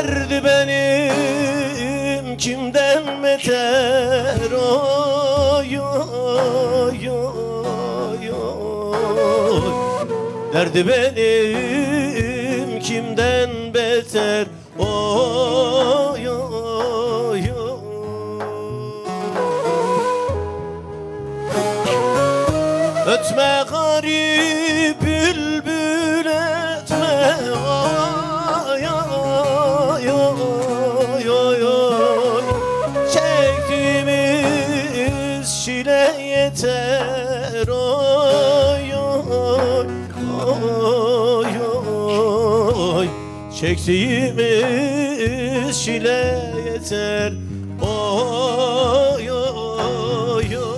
Derdi benim kimden beter, oy oy oy oy. Derdi benim kimden beter, oy oy oy. Ötme garip bülbül etme, oy oy oy oy oy. Çektiğimiz çile yeter, oy oy oy oy. Çektiğimiz çile yeter, oy oy oy.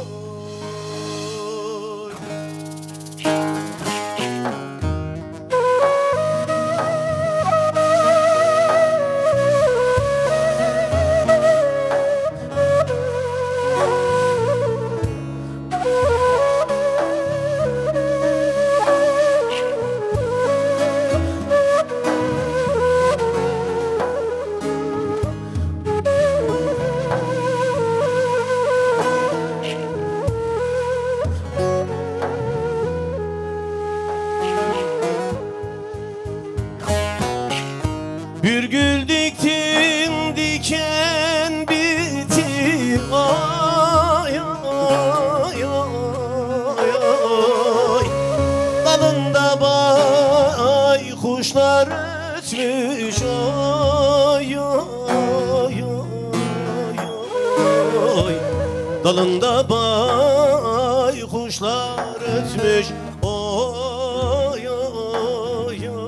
Bir gül diktin diken bitti, ay ay ay ay. Dalında baykuşlar ötmüş, oy oy oy oy. Dalında baykuşlar ötmüş, oy oy oy.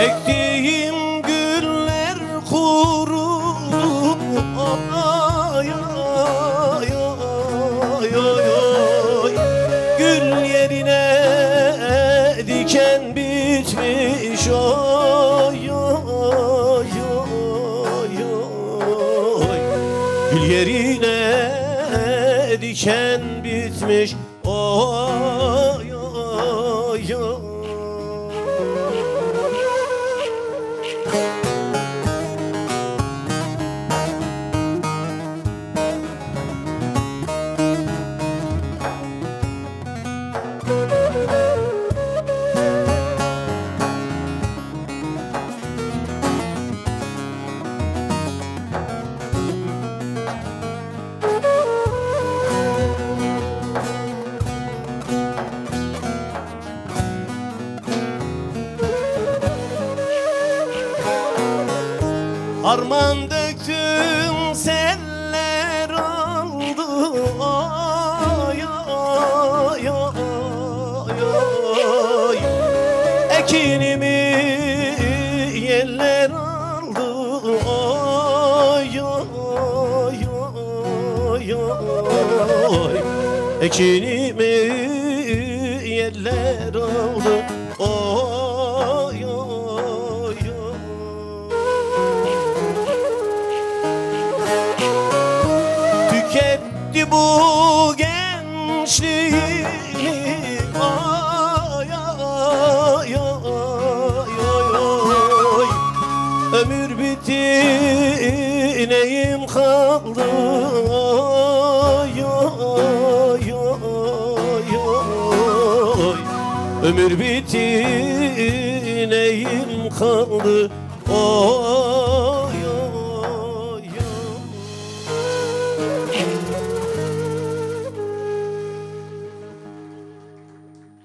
Ektiğim güller kurudu, ay ay ay ay ay. Gül yerine diken bitmiş, oy oy oy oy. Gül yerine diken bitmiş, oy oy oy. Arman döktüm seller oldu, oy oy oy oy. Ekinimi yeller aldı, oy oy oy oy. Ekinimi yeller aldı, oy oy oy. Tüketti bu gençliğini, ay ay ay ay. Ömür bitti neyim kaldı, ay ay ay ay. Ömür bitti neyim kaldı, oy.